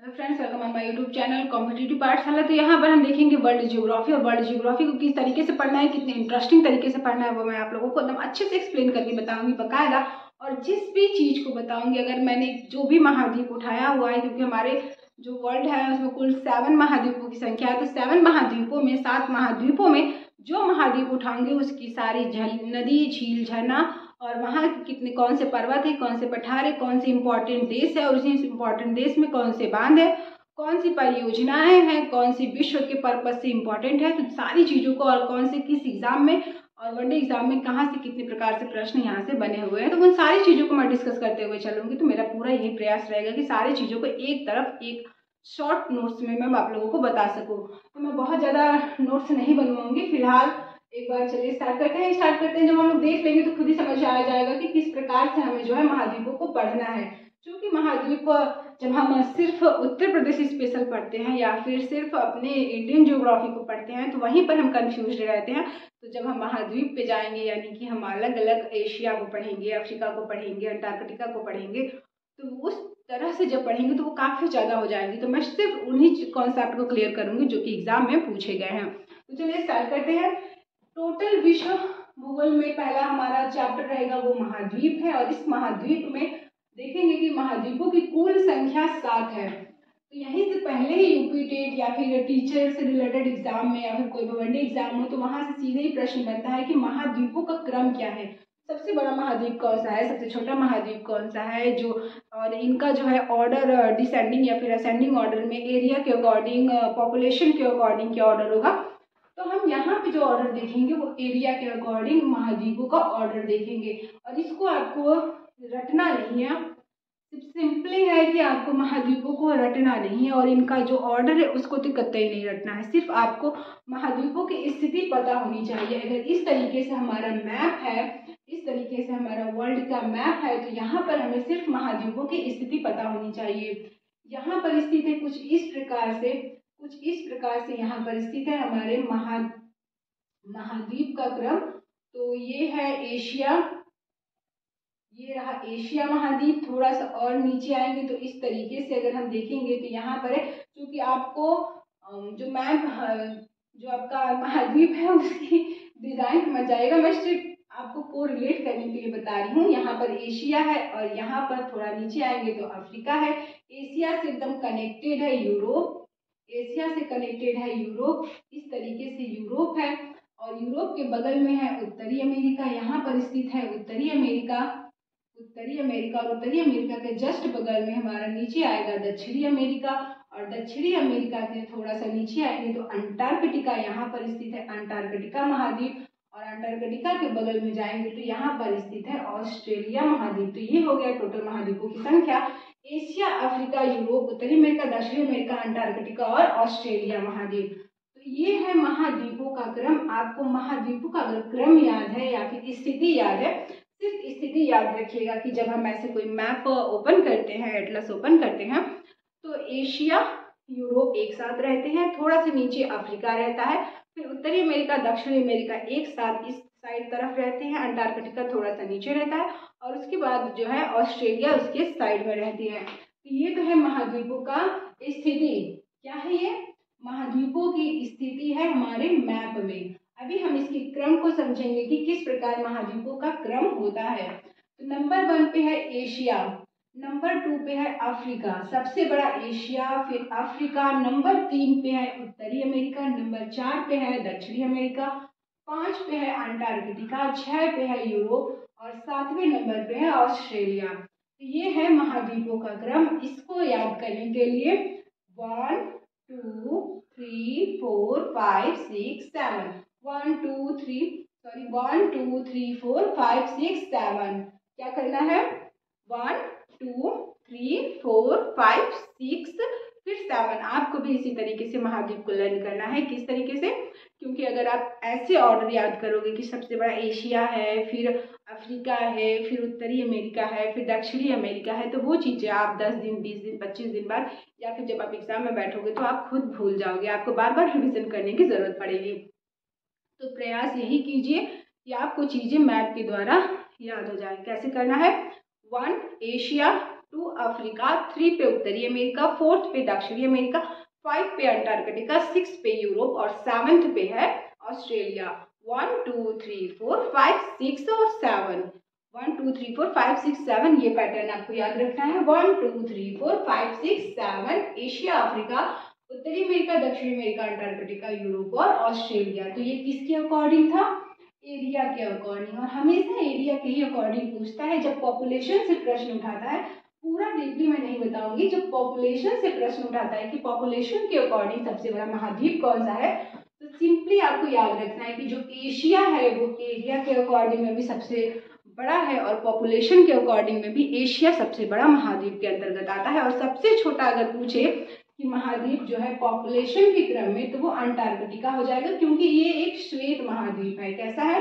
Hello friends, welcome on my YouTube channel competitive पाठशाला। तो यहाँ पर हम देखेंगे वर्ल्ड ज्योग्राफी और वर्ल्ड ज्योग्राफी को किस तरीके से पढ़ना है, कितने इंटरेस्टिंग तरीके से पढ़ना है, वो मैं आप लोगों को एकदम अच्छे से एक्सप्लेन करके बताऊंगी बकायदा। और जिस भी चीज़ को बताऊंगी, अगर मैंने जो भी महाद्वीप उठाया हुआ है, क्योंकि हमारे जो वर्ल्ड है उसमें कुल 7 महाद्वीपों की संख्या है, तो 7 महाद्वीपों में 7 महाद्वीपों में जो महाद्वीप उठाएंगे उसकी सारी नदी, झील, झरना और वहाँ कितने कौन से पर्वत है, कौन से पठार है, कौन से इंपॉर्टेंट देश है और उसी इंपॉर्टेंट देश में कौन से बांध है, कौन सी परियोजनाएं हैं, कौन सी विश्व के पर्पज से इम्पोर्टेंट है, तो सारी चीज़ों को और कौन से किस एग्जाम में और वनडे एग्जाम में कहाँ से कितने प्रकार से प्रश्न यहाँ से बने हुए हैं, तो उन सारी चीज़ों को मैं डिस्कस करते हुए चलूंगी। तो मेरा पूरा यही प्रयास रहेगा कि सारी चीज़ों को एक तरफ एक शॉर्ट नोट्स में मैं आप लोगों को बता सकूँ। तो मैं बहुत ज़्यादा नोट्स नहीं बनवाऊंगी फिलहाल। एक बार चलिए स्टार्ट करते हैं। जब हम लोग देख लेंगे तो खुद ही समझ आ जाएगा कि किस प्रकार से हमें जो है महाद्वीपों को पढ़ना है। क्योंकि महाद्वीप जब हम सिर्फ उत्तर प्रदेश स्पेशल पढ़ते हैं या फिर सिर्फ अपने इंडियन ज्योग्राफी को पढ़ते हैं तो वहीं पर हम कंफ्यूज रहते हैं। तो जब हम महाद्वीप पे जाएंगे, यानी कि हम अलग अलग एशिया को पढ़ेंगे, अफ्रीका को पढ़ेंगे, अंटार्कटिका को पढ़ेंगे, तो उस तरह से जब पढ़ेंगे तो वो काफ़ी ज़्यादा हो जाएगी। तो मैं सिर्फ उन्हीं कॉन्सेप्ट को क्लियर करूंगी जो कि एग्जाम में पूछे गए हैं। तो चलिए स्टार्ट करते हैं। टोटल विश्व भूगोल में पहला हमारा चैप्टर रहेगा वो महाद्वीप है, और इस महाद्वीप में देखेंगे कि महाद्वीपों की कुल संख्या 7 है। तो यहीं से पहले ही यूपी टेट या फिर टीचर से रिलेटेड एग्जाम में या फिर कोई वनडे एग्जाम हो तो वहां से सीधे ही प्रश्न बनता है कि महाद्वीपों का क्रम क्या है, सबसे बड़ा महाद्वीप कौन सा है, सबसे छोटा महाद्वीप कौन सा है, जो और इनका जो है ऑर्डर डिसेंडिंग या फिर असेंडिंग ऑर्डर में एरिया के अकॉर्डिंग, पॉपुलेशन के अकॉर्डिंग क्या ऑर्डर होगा। तो हम यहाँ पे जो ऑर्डर देखेंगे वो एरिया के अकॉर्डिंग महाद्वीपों का ऑर्डर देखेंगे। और इसको आपको रटना नहीं है, सिर्फ सिंपली है कि आपको महाद्वीपों को रटना नहीं है और इनका जो ऑर्डर है उसको तो कतई नहीं रटना है। सिर्फ आपको महाद्वीपों की स्थिति पता होनी चाहिए। अगर इस तरीके से हमारा मैप है, इस तरीके से हमारा वर्ल्ड का मैप है, तो यहाँ पर हमें सिर्फ महाद्वीपों की स्थिति पता होनी चाहिए। यहाँ पर स्थित है कुछ इस प्रकार से यहाँ पर स्थित है हमारे महाद्वीप का क्रम। तो ये है एशिया, ये रहा एशिया महाद्वीप। थोड़ा सा और नीचे आएंगे तो इस तरीके से अगर हम देखेंगे तो यहाँ पर है, क्योंकि आपको जो मैप जो आपका महाद्वीप है उसकी डिजाइन समझ जाएगा, मैं सिर्फ आपको को रिलेट करने के लिए बता रही हूँ। यहाँ पर एशिया है और यहाँ पर थोड़ा नीचे आएंगे तो अफ्रीका है। एशिया से एकदम कनेक्टेड है यूरोप, एशिया से कनेक्टेड है यूरोप, इस तरीके से यूरोप है। और यूरोप के बगल में है उत्तरी अमेरिका, यहाँ पर स्थित है उत्तरी अमेरिका। और उत्तरी अमेरिका के जस्ट बगल में हमारा नीचे आएगा दक्षिणी अमेरिका, और दक्षिणी अमेरिका के थोड़ा सा नीचे आएंगे तो अंटार्कटिका यहाँ पर स्थित है, अंटार्कटिका महाद्वीप। और अंटार्कटिका के बगल में जाएंगे तो यहाँ पर स्थित है ऑस्ट्रेलिया महाद्वीप। तो ये हो गया टोटल महाद्वीपों की संख्या। एशिया, अफ्रीका, यूरोप, उत्तरी अमेरिका, दक्षिणी अमेरिका, अंटार्कटिका और ऑस्ट्रेलिया महाद्वीप। तो ये है महाद्वीपों का क्रम। आपको महाद्वीपों का अगर क्रम याद है या फिर स्थिति याद है, सिर्फ स्थिति याद रखिएगा कि जब हम ऐसे कोई मैप ओपन करते हैं, एटलस ओपन करते हैं, तो एशिया, यूरोप एक साथ रहते हैं, थोड़ा सा नीचे अफ्रीका रहता है, फिर उत्तरी अमेरिका, दक्षिणी अमेरिका एक साथ इस साइड तरफ रहते हैं, अंटार्कटिका थोड़ा सा नीचे रहता है, और उसके बाद जो है ऑस्ट्रेलिया उसके साइड में रहती है। तो ये तो है महाद्वीपों का स्थिति। क्या है ये? महाद्वीपों की स्थिति है हमारे मैप में। अभी हम इसके क्रम को समझेंगे कि किस प्रकार महाद्वीपों का क्रम होता है। तो नंबर 1 पे है एशिया, नंबर 2 पे है अफ्रीका, सबसे बड़ा एशिया, फिर अफ्रीका, नंबर 3 पे है उत्तरी अमेरिका, नंबर 4 पे है दक्षिणी अमेरिका, 5 पे है अंटार्कटिका, 6 पे है यूरोप और 7वें नंबर पे है ऑस्ट्रेलिया। तो ये है महाद्वीपों का क्रम। इसको याद करने के लिए 1 2 3 4 5 6 7 1 2 3 4 5 6 7 क्या करना है? 1 2 3 4 5 6 फिर 7। आपको भी इसी तरीके से महाद्वीप को लर्न करना है। किस तरीके से? क्योंकि अगर आप ऐसे ऑर्डर याद करोगे कि सबसे बड़ा एशिया है, फिर अफ्रीका है, फिर उत्तरी अमेरिका है, फिर दक्षिणी अमेरिका है, तो वो चीज़ें आप 10 दिन 20 दिन 25 दिन बाद या फिर जब आप एग्जाम में बैठोगे तो आप खुद भूल जाओगे, आपको बार बार रिविजन करने की जरूरत पड़ेगी। तो प्रयास यही कीजिए कि आपको चीज़ें मैप के द्वारा याद हो जाए। कैसे करना है? 1 एशिया, 2 अफ्रीका, 3 पे उत्तरी अमेरिका, 4th पे दक्षिणी अमेरिका, 5 पे अंटार्कटिका, 6 पे यूरोप और 7th पे है ऑस्ट्रेलिया। 1 2 3 4 5 6 और 7, 1 2 3 4 5 6 7 ये पैटर्न आपको याद रखना है। 1 2 3 4 5 6 7 एशिया, अफ्रीका, उत्तरी अमेरिका, दक्षिणी अमेरिका, अंटार्कटिका, यूरोप और ऑस्ट्रेलिया। तो ये किसके अकॉर्डिंग था? एरिया के अकॉर्डिंग। और हमेशा एरिया के ही अकॉर्डिंग पूछता है जब पॉपुलेशन से प्रश्न उठाता है। पूरा डीपली मैं नहीं बताऊंगी। जब पॉपुलेशन से प्रश्न उठाता है कि पॉपुलेशन के अकॉर्डिंग सबसे बड़ा महाद्वीप कौन सा है, तो सिंपली आपको याद रखना है कि जो एशिया है वो एरिया के अकॉर्डिंग में भी सबसे बड़ा है और पॉपुलेशन के अकॉर्डिंग में भी एशिया सबसे बड़ा महाद्वीप के अंतर्गत आता है। और सबसे छोटा अगर पूछे कि महाद्वीप जो है पॉपुलेशन के क्रम में, तो वो अंटार्कटिका हो जाएगा, क्योंकि ये एक श्वेत महाद्वीप है। कैसा है?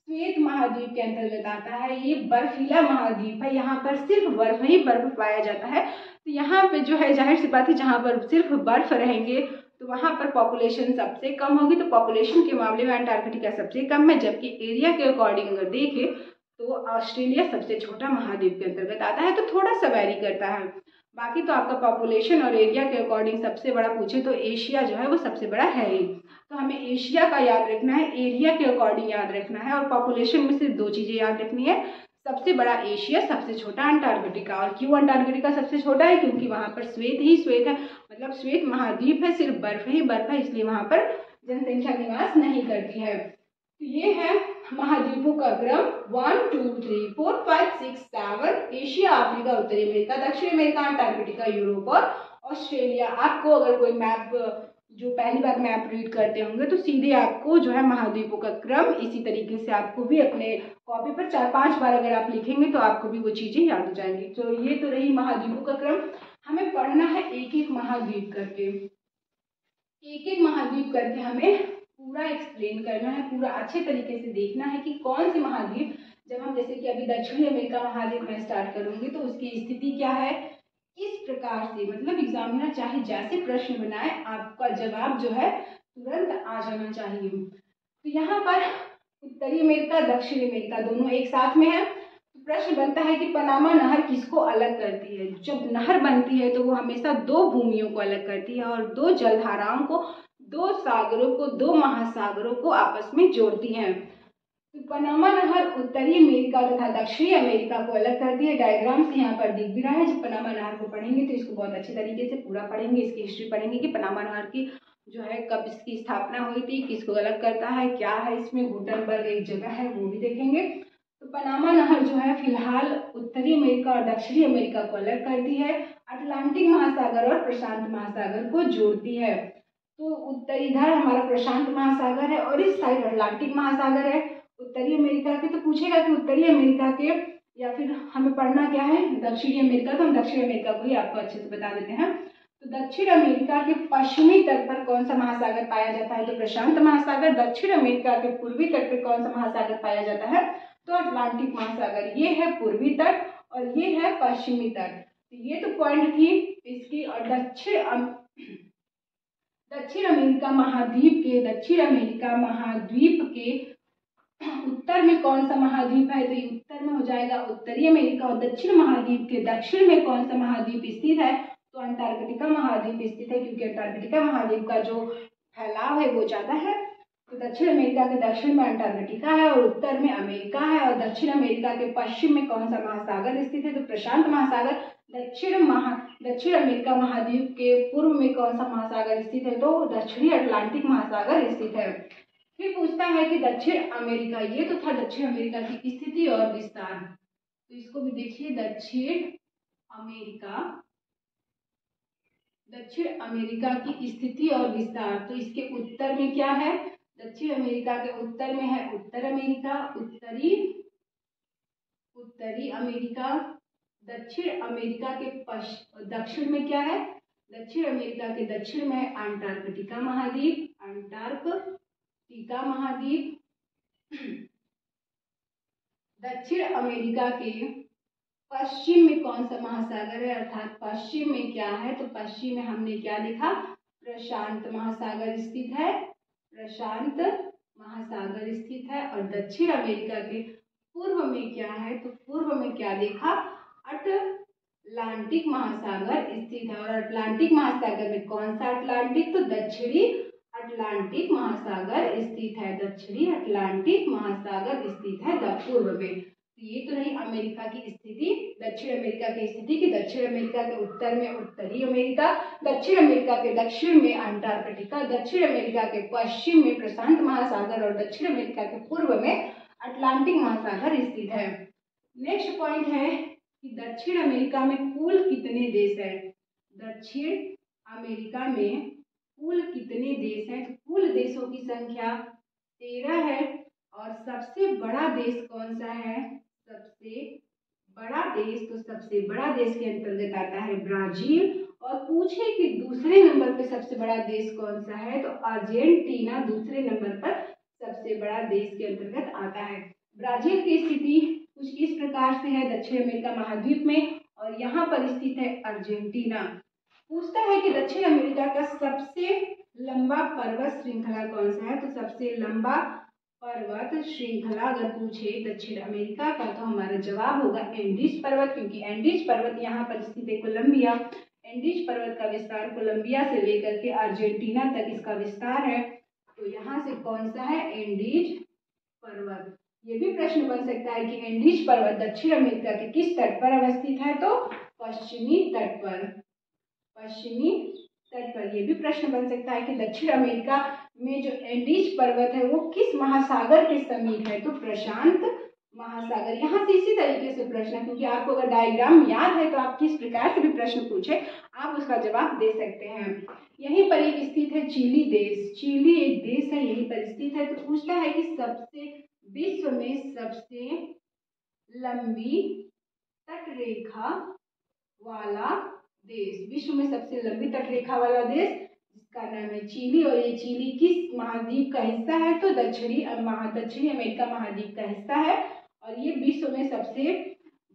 श्वेत महाद्वीप के अंतर्गत आता है। ये बर्फीला महाद्वीप है, यहाँ पर सिर्फ बर्फ ही बर्फ पाया जाता है। तो यहाँ पे जो है जाहिर सी बात है, जहाँ पर सिर्फ बर्फ रहेंगे तो वहाँ पर पॉपुलेशन सबसे कम होगी। तो पॉपुलेशन के मामले में अंटार्कटिका सबसे कम है, जबकि एरिया के अकॉर्डिंग अगर देखें तो ऑस्ट्रेलिया सबसे छोटा महाद्वीप के अंतर्गत आता है। तो थोड़ा सा वैरी करता है। बाकी तो आपका पॉपुलेशन और एरिया के अकॉर्डिंग सबसे बड़ा पूछे तो एशिया जो है वो सबसे बड़ा है ही। तो हमें एशिया का याद रखना है, एरिया के अकॉर्डिंग याद रखना है, और पॉपुलेशन में सिर्फ 2 चीज़ें याद रखनी है। सबसे बड़ा एशिया, सबसे छोटा अंटार्कटिका। और क्यों अंटार्कटिका सबसे छोटा है? क्योंकि वहाँ पर श्वेत ही श्वेत है, मतलब श्वेत महाद्वीप है, सिर्फ बर्फ ही बर्फ है, इसलिए वहाँ पर जनसंख्या निवास नहीं करती है। तो ये है महाद्वीपों का क्रम 1 2 3 4 5 6 7 एशिया, अफ्रीका, उत्तरी अमेरिका, दक्षिण अमेरिका, अंटार्कटिका, यूरोप और ऑस्ट्रेलिया। आपको अगर कोई मैप, जो पहली बार मैप रीड करते होंगे, तो सीधे आपको जो है महाद्वीपों का क्रम इसी तरीके से आपको भी अपने कॉपी पर 4-5 बार अगर आप लिखेंगे तो आपको भी वो चीज़ें याद हो जाएंगी। तो ये तो रही महाद्वीपों का क्रम। हमें पढ़ना है एक एक महाद्वीप करके, एक एक महाद्वीप करके हमें पूरा एक्सप्लेन करना है, पूरा अच्छे तरीके से देखना है कि कौन से महाद्वीप, जब हम जैसे कि अभी दक्षिणी अमेरिका महाद्वीप में स्टार्ट करूंगी तो उसकी स्थिति क्या है, इस प्रकार से, मतलब एग्जामिनर चाहे जैसे प्रश्न बनाए आपका जवाब जो है तुरंत आ जाना चाहिए। तो यहाँ पर उत्तरी अमेरिका, दक्षिणी अमेरिका दोनों एक साथ में है। तो प्रश्न बनता है कि पनामा नहर किसको अलग करती है? जब नहर बनती है तो वो हमेशा 2 भूमियों को अलग करती है और 2 जलधाराओं को, 2 सागरों को, 2 महासागरों को आपस में जोड़ती है। तो पनामा नहर उत्तरी अमेरिका तथा दक्षिणी अमेरिका को अलग करती है। डायग्राम से यहाँ पर दिख भी रहा है। जब पनामा नहर को पढ़ेंगे तो इसको बहुत अच्छे तरीके से पूरा पढ़ेंगे, इसकी हिस्ट्री पढ़ेंगे कि पनामा नहर की जो है कब इसकी स्थापना हुई थी, किसको अलग करता है, क्या है इसमें, गुटनबर्ग एक जगह है वो भी देखेंगे। तो पनामा नहर जो है फिलहाल उत्तरी अमेरिका और दक्षिणी अमेरिका को अलग करती है, अटलांटिक महासागर और प्रशांत महासागर को जोड़ती है। तो उत्तरी इधर हमारा प्रशांत महासागर है और इस साइड अटलांटिक महासागर है। उत्तरी अमेरिका के, तो पूछेगा कि उत्तरी अमेरिका के, या फिर हमें पढ़ना क्या है दक्षिणी अमेरिका, तो हम दक्षिण अमेरिका को ही आपको अच्छे से बता देते हैं। तो दक्षिण अमेरिका के पश्चिमी तट पर कौन सा महासागर पाया जाता है? तो प्रशांत महासागर। दक्षिण अमेरिका के पूर्वी तट पर कौन सा महासागर पाया जाता है? तो अटलांटिक महासागर। ये है पूर्वी तट और ये है पश्चिमी तट। तो ये तो पॉइंट थी इसकी। और दक्षिण अमेरिका महाद्वीप के उत्तर में कौन सा महाद्वीप है? तो ये उत्तर में हो जाएगा उत्तरी अमेरिका। और दक्षिण महाद्वीप के दक्षिण में कौन सा महाद्वीप स्थित है? तो अंटार्कटिका महाद्वीप स्थित है, क्योंकि अंटार्कटिका महाद्वीप का जो फैलाव है वो ज्यादा है। तो दक्षिण अमेरिका के दक्षिण में अंटार्कटिका है और उत्तर में अमेरिका है। और दक्षिण अमेरिका के पश्चिम में कौन सा महासागर स्थित है? तो प्रशांत महासागर। दक्षिण अमेरिका महाद्वीप के पूर्व में कौन सा महासागर स्थित है? तो दक्षिणी अटलांटिक महासागर स्थित है। फिर पूछता है कि दक्षिण अमेरिका, ये तो था दक्षिण अमेरिका की स्थिति और विस्तार। तो इसको भी देखिए, दक्षिण अमेरिका की स्थिति और विस्तार। तो इसके उत्तर में क्या है? दक्षिण अमेरिका के उत्तर में है उत्तर अमेरिका, उत्तरी अमेरिका। दक्षिण अमेरिका के दक्षिण में क्या है? दक्षिण अमेरिका के दक्षिण में है अंटार्कटिका महाद्वीप, अंटार्कटिका महाद्वीप। दक्षिण अमेरिका के पश्चिम में कौन सा महासागर है? अर्थात पश्चिम में क्या है? तो पश्चिम में हमने क्या देखा? प्रशांत महासागर स्थित है, प्रशांत महासागर स्थित है। और दक्षिण अमेरिका के पूर्व में क्या है? तो पूर्व में क्या देखा? अटलांटिक महासागर स्थित है। और अटलांटिक महासागर में कौन सा अटलांटिक, तो दक्षिणी अटलांटिक महासागर स्थित है। दक्षिणी अटलांटिक महासागर स्थित है पूर्व में। तो ये तो नहीं अमेरिका की स्थिति, दक्षिण अमेरिका की स्थिति कि दक्षिण अमेरिका के उत्तर में उत्तरी अमेरिका, दक्षिण अमेरिका के दक्षिण में अंटार्कटिका, दक्षिण अमेरिका के पश्चिम में प्रशांत महासागर और दक्षिण अमेरिका के पूर्व में अटलांटिक महासागर स्थित है। नेक्स्ट पॉइंट है कि दक्षिण अमेरिका में कुल कितने देश हैं। दक्षिण अमेरिका में कुल कितने देश हैं, तो कुल देशों की संख्या 13 है। और सबसे बड़ा देश कौन सा है, सबसे बड़ा देश, तो सबसे बड़ा देश के अंतर्गत आता है ब्राजील। और पूछे कि दूसरे नंबर पे सबसे बड़ा देश कौन सा है, तो अर्जेंटीना दूसरे नंबर पर सबसे बड़ा देश के अंतर्गत आता है। ब्राजील की स्थिति कुछ इस प्रकार से है दक्षिण अमेरिका महाद्वीप में, और यहाँ पर स्थित है अर्जेंटीना। पूछता है कि दक्षिण अमेरिका का सबसे लंबा पर्वत श्रृंखला कौन सा है, तो सबसे लंबा पर्वत श्रृंखला अगर पूछे दक्षिण अमेरिका का, तो हमारा जवाब होगा एंडीज पर्वत, क्योंकि एंडीज पर्वत यहाँ पर स्थित है कोलंबिया। एंडीज पर्वत का विस्तार कोलंबिया से लेकर के अर्जेंटीना तक इसका विस्तार है। तो यहाँ से कौन सा है, एंडीज पर्वत। ये भी प्रश्न बन सकता है कि एंडीज पर्वत दक्षिण अमेरिका के किस तट पर अवस्थित है, तो पश्चिमी तट पर। पश्चिमी तट पर। ये भी प्रश्न बन सकता है कि दक्षिण अमेरिका में जो एंडीज पर्वत है वो किस महासागर के समीप है, तो प्रशांत महासागर। यहाँ से इसी तरीके से प्रश्न, क्योंकि आपको अगर डायग्राम याद है तो आप किस प्रकार से भी प्रश्न पूछे आप उसका जवाब दे सकते हैं। यहीं पर एक स्थित है चिली देश। चिली एक देश है, यहीं पर स्थित है। तो पूछता है कि सबसे विश्व में सबसे लंबी तटरेखा वाला देश, विश्व में सबसे लंबी तटरेखा वाला देश जिसका नाम है चिली। और ये चिली किस महाद्वीप का हिस्सा है, तो दक्षिणी अमेरिका महाद्वीप का हिस्सा है। और ये विश्व में सबसे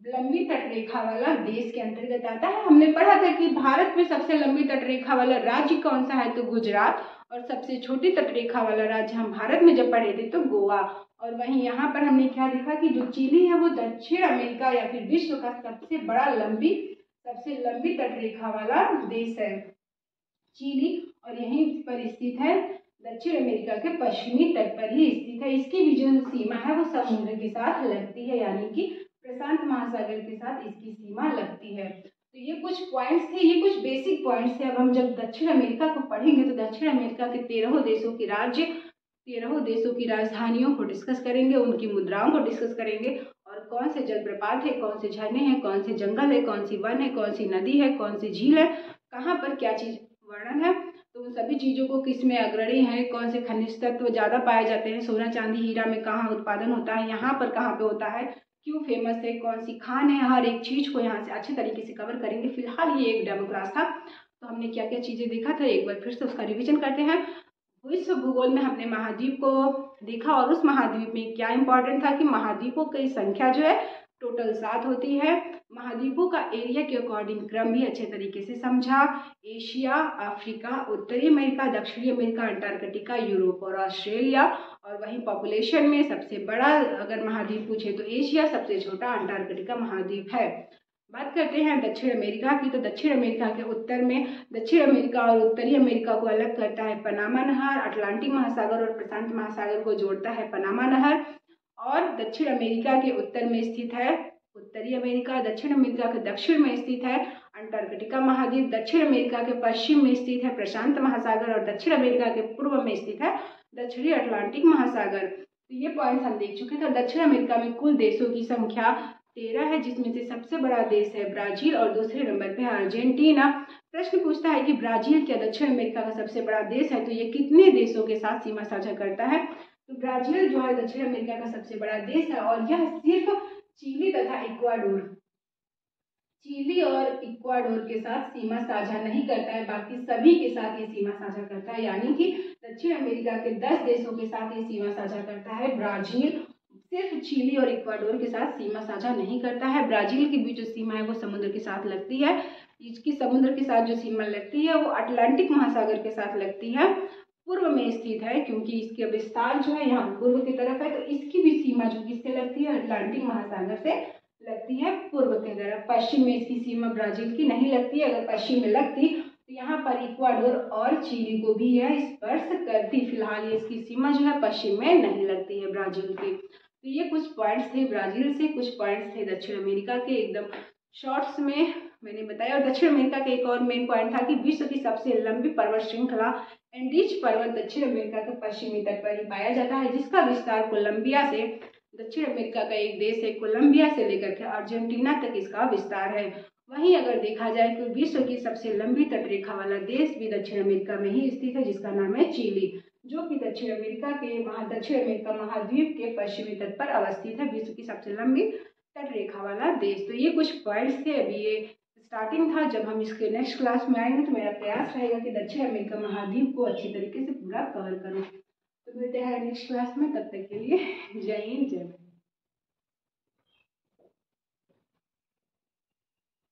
लंबी तटरेखा वाला देश के अंतर्गत आता है। हमने पढ़ा था कि भारत में सबसे लंबी तटरेखा वाला राज्य कौन सा है, तो गुजरात। और सबसे छोटी तटरेखा वाला राज्य हम भारत में जब पढ़े थे तो गोवा। और वहीं यहाँ पर हमने क्या देखा कि जो चिली है वो दक्षिण अमेरिका या फिर विश्व का सबसे लंबी तटरेखा वाला देश है चिली। और यहीं पर स्थित है दक्षिण अमेरिका के पश्चिमी तट पर ही स्थित है। इसकी भी जो सीमा है वो समुद्र के साथ लगती है, यानी कि प्रशांत महासागर के साथ इसकी सीमा लगती है। तो ये कुछ पॉइंट्स थे, ये कुछ बेसिक पॉइंट्स थे। अब हम जब दक्षिण अमेरिका को पढ़ेंगे तो दक्षिण अमेरिका के 13 देशों के राज्य, 13 देशों की राजधानियों को डिस्कस करेंगे, उनकी मुद्राओं को डिस्कस करेंगे, और कौन से जलप्रपात है, कौन से झरने हैं, कौन से जंगल है, कौन सी वन है, कौन सी नदी है, कौन सी झील है, कहाँ पर क्या चीज वर्णन है। तो उन सभी चीज़ों को किस में अग्रणी है, कौन से खनिज तत्व ज़्यादा पाए जाते हैं, सोना चांदी हीरा में कहाँ उत्पादन होता है, यहाँ पर कहाँ पे होता है, क्यों फेमस है, कौन सी खान है, हर एक चीज़ को यहाँ से अच्छे तरीके से कवर करेंगे। फिलहाल ये एक डेमो क्लास था, तो हमने क्या क्या चीज़ें देखा था एक बार फिर से उसका रिविजन करते हैं। विश्व भूगोल में हमने महाद्वीप को देखा, और उस महाद्वीप में क्या इंपॉर्टेंट था कि महाद्वीपों की संख्या जो है टोटल 7 होती है। महाद्वीपों का एरिया के अकॉर्डिंग क्रम भी अच्छे तरीके से समझा। एशिया, अफ्रीका, उत्तरी अमेरिका, दक्षिणी अमेरिका, अंटार्कटिका, यूरोप और ऑस्ट्रेलिया। और वहीं पॉपुलेशन में सबसे बड़ा अगर महाद्वीप पूछे तो एशिया, सबसे छोटा अंटार्कटिका महाद्वीप है। बात करते हैं दक्षिण अमेरिका की, तो दक्षिण अमेरिका के उत्तर में दक्षिण अमेरिका और उत्तरी अमेरिका को अलग करता है पनामा नहर। अटलांटिक महासागर और प्रशांत महासागर को जोड़ता है पनामा नहर। और दक्षिण अमेरिका के उत्तर में स्थित है उत्तरी अमेरिका। दक्षिण अमेरिका के दक्षिण में स्थित है अंटार्कटिका महाद्वीप। दक्षिण अमेरिका के पश्चिम में स्थित है प्रशांत महासागर, और दक्षिण अमेरिका के पूर्व में स्थित है दक्षिणी अटलांटिक महासागर। तो ये पॉइंट्स हम देख चुके थे। दक्षिण अमेरिका में कुल देशों की संख्या 13 है, जिसमें से सबसे बड़ा देश है ब्राजील और दूसरे नंबर पे है अर्जेंटीना। प्रश्न पूछता है कि ब्राजील क्या दक्षिण अमेरिका का सबसे बड़ा देश है, तो ये कितने देशों के साथ सीमा साझा करता है, तो ब्राजील जो है दक्षिण अमेरिका का सबसे बड़ा देश है। और यह सिर्फ चिली तथा इक्वाडोर, चिली और इक्वाडोर के साथ सीमा साझा नहीं करता है, बाकी सभी के साथ ये सीमा साझा करता है। यानी कि दक्षिण अमेरिका के 10 देशों के साथ ये सीमा साझा करता है। ब्राजील सिर्फ चिली और इक्वाडोर के साथ सीमा साझा नहीं करता है। ब्राजील की भी जो सीमा है वो समुद्र के साथ लगती है। इसकी समुद्र के साथ जो सीमा लगती है वो अटलांटिक महासागर के साथ लगती है, पूर्व में स्थित है, क्योंकि इसका विस्तार जो है यहाँ पूर्व की तरफ है। तो इसकी भी सीमा जो किससे लगती है, अटलांटिक महासागर से लगती है पूर्व की तरफ। पश्चिम में इसकी सीमा ब्राजील की नहीं लगती है। अगर पश्चिम में लगती तो यहाँ पर इक्वाडोर और चिली को भी यह स्पर्श करती। फिलहाल ये इसकी सीमा जो है पश्चिम में नहीं लगती है ब्राजील की। तो ये कुछ पॉइंट्स थे ब्राजील से, कुछ पॉइंट्स थे दक्षिण अमेरिका के, एकदम शॉर्ट्स में मैंने बताया। और दक्षिण अमेरिका का एक और मेन पॉइंट था कि विश्व की सबसे लंबी पर्वत श्रृंखला एंडीज पर्वत दक्षिण अमेरिका के पश्चिमी तट पर ही पाया जाता है, जिसका विस्तार कोलंबिया से, दक्षिण अमेरिका का एक देश है कोलंबिया से लेकर के अर्जेंटीना तक इसका विस्तार है। वहीं अगर देखा जाए तो विश्व की सबसे लंबी तटरेखा वाला देश भी दक्षिण अमेरिका में ही स्थित है, जिसका नाम है चिली, जो कि दक्षिण अमेरिका महाद्वीप के पश्चिमी तट पर अवस्थित है, विश्व की सबसे लंबी तटरेखा वाला देश। तो ये कुछ पॉइंट्स थे, अभी ये स्टार्टिंग था। जब हम इसके नेक्स्ट क्लास में आएंगे तो मेरा प्रयास रहेगा कि दक्षिण अमेरिका महाद्वीप को अच्छी तरीके से पूरा कवर करूँ। तो मिलते हैं नेक्स्ट क्लास में, तब तक के लिए जय हिंद जय भारत।